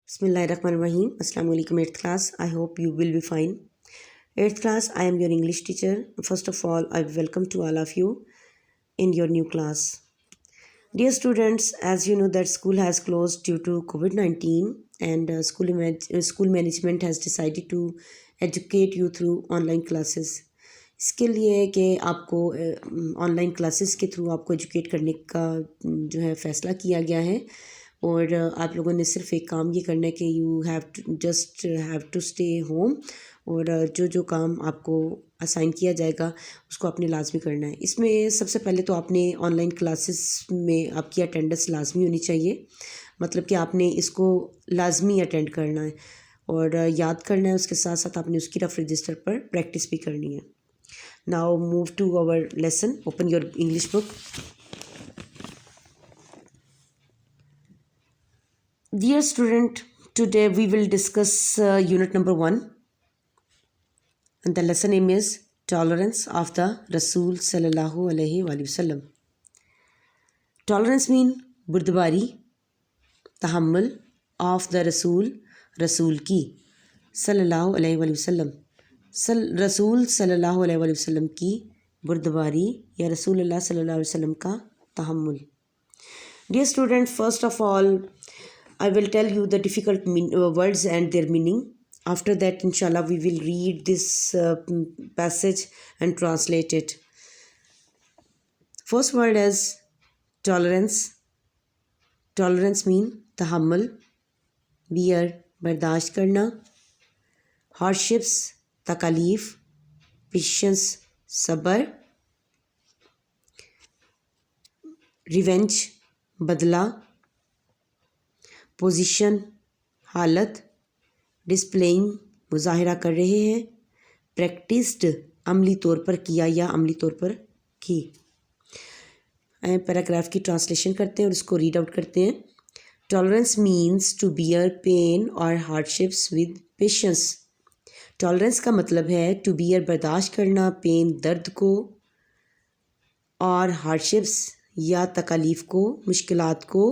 Bismillahirrahmanirrahim. Assalamu alaikum 8th class. I hope you will be fine. 8th class, I am your English teacher. First of all, I welcome to all of you in your new class. Dear students, as you know that school has closed due to COVID-19 and school management has decided to educate you through online classes. اس کے لیے ہے کہ آپ کو on line classes کے through آپ کو educate کرنے کا جو ہے فیصلہ کیا گیا ہے، اور آپ لوگوں نے صرف ایک کام یہ کرنا ہے کہ you have to stay home, اور جو کام آپ کو اسائن کیا جائے گا اس کو آپ نے لازمی کرنا ہے. اس میں سب سے پہلے تو آپ نے آن لائن کلاسز میں آپ کی اٹینڈنس لازمی ہونی چاہیے، مطلب کہ آپ نے اس کو لازمی اٹینڈ کرنا ہے اور یاد کرنا ہے. اس کے ساتھ ساتھ آپ نے اس کی رف رجسٹر پر پریکٹس بھی کرنی ہے. Now move to our lesson. Open your English book. Dear student, today we will discuss unit number 1, and the lesson name is Tolerance of the Rasool Sallallahu Alaihi Wasallam. Tolerance mean burdbari, tahammul of the Rasool ki Sallallahu Alaihi Wasallam. رسول صلی اللہ علیہ وآلہ وسلم کی بردباری یا رسول اللہ صلی اللہ علیہ وسلم کا تحمل. Dear student, first of all, I will tell you the difficult words and their meaning. After that, inshallah, we will read this passage and translate it. First word is tolerance. Tolerance mean تحمل, bear, برداشت کرنا, hardships, تکالیف, patience, صبر, revenge, بدلہ, position, حالت, displaying, مظاہرہ کر رہے ہیں, پریکٹسڈ, عملی طور پر کیا یا عملی طور پر کی. پیراگراف کی ٹرانسلیشن کرتے ہیں اور اس کو ریڈ آؤٹ کرتے ہیں. Tolerance means to bear pain اور ہارڈشپس ود پیشنس. ٹالرنس کا مطلب ہے ٹو بیئر, برداشت کرنا, پین, درد کو, اور ہارڈشپس یا تکالیف کو, مشکلات کو,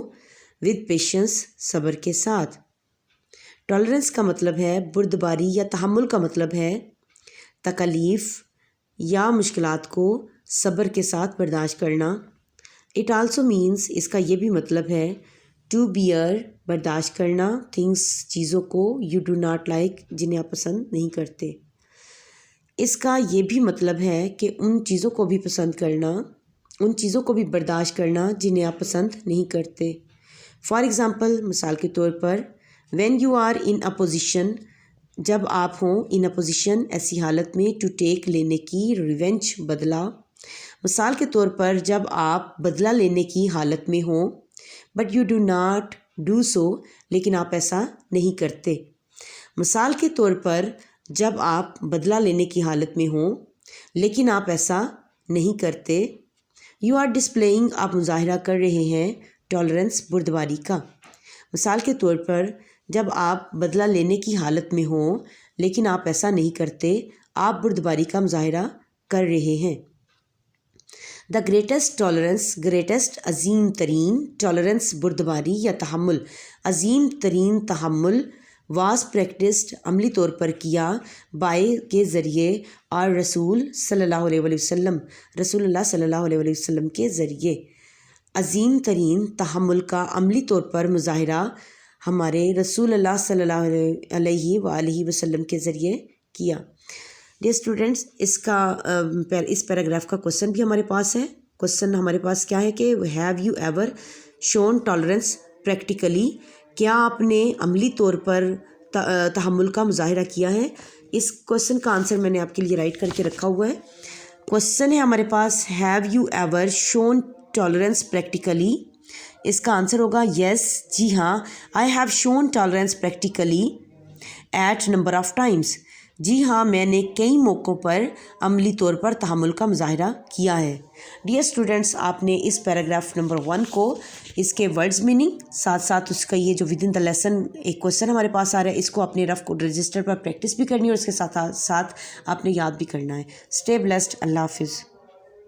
ود پیشنس, صبر کے ساتھ. ٹالرنس کا مطلب ہے بردباری یا تحمل کا مطلب ہے تکالیف یا مشکلات کو صبر کے ساتھ برداشت کرنا. اٹ آلسو مینس, اس کا یہ بھی مطلب ہے ٹو بیئر, برداشت کرنا, تھنگس, چیزوں کو, یو ڈو ناٹ لائک, جنہیں آپ پسند نہیں کرتے. اس کا یہ بھی مطلب ہے کہ ان چیزوں کو بھی پسند کرنا, ان چیزوں کو بھی برداشت کرنا جنہیں آپ پسند نہیں کرتے. فار ایگزامپل, مثال کے طور پر, when you are in a position, جب آپ ہوں, ان اے پوزیشن, ایسی حالت میں, ٹو ٹیک, لینے کی, ریونج, بدلہ. مثال کے طور پر, جب آپ بدلہ لینے کی حالت میں ہوں, but you do not do so, لیکن آپ ایسا نہیں کرتے. مثال کے طور پر, جب آپ بدلہ لینے کی حالت میں ہوں لیکن آپ ایسا نہیں کرتے. یو آر ڈسپلینگ, آپ مظاہرہ کر رہے ہیں, ٹالرنس, بردباری کا. مثال کے طور پر, جب آپ بدلہ لینے کی حالت میں ہوں لیکن آپ ایسا نہیں کرتے, آپ بردباری کا مظاہرہ کر رہے ہیں. دا گریٹسٹ ٹالرنس, گریٹسٹ, عظیم ترین, ٹالرنس, بردباری یا تحمل, عظیم ترین تحمل, واز پریکٹسڈ, عملی طور پر کیا, بائی, کے ذریعے, اور رسول صلی اللہ علیہ وسلم, رسول اللہ صلی اللہ علیہ وسلم کے ذریعے. عظیم ترین تحمل کا عملی طور پر مظاہرہ ہمارے رسول اللہ صلی اللہ علیہ وآلہ وسلم کے ذریعے کیا. ڈیئر اسٹوڈنٹس, اس پیراگراف کا کوشچن بھی ہمارے پاس ہے. کوشچن ہمارے پاس کیا ہے کہ have you ever shown tolerance practically, کیا آپ نے عملی طور پر تحمل کا مظاہرہ کیا ہے. اس کوشچن کا آنسر میں نے آپ کے لیے رائٹ کر کے رکھا ہوا ہے. کوشچن ہے ہمارے پاس, have you ever shown tolerance practically. اس کا آنسر ہوگا یس, جی ہاں, I have shown tolerance practically at number of times. جی ہاں, میں نے کئی موقعوں پر عملی طور پر تحمل کا مظاہرہ کیا ہے. ڈیئر اسٹوڈنٹس, آپ نے اس پیراگراف نمبر 1 کو, اس کے ورڈز میننگ, ساتھ ساتھ اس کا یہ جو ود ان دا لیسن ایک کوشچن ہمارے پاس آ رہا ہے, اس کو اپنے رف رجسٹر پر پریکٹس بھی کرنی ہے اور اس کے ساتھ ساتھ آپ نے یاد بھی کرنا ہے. Stay blessed. اللہ حافظ.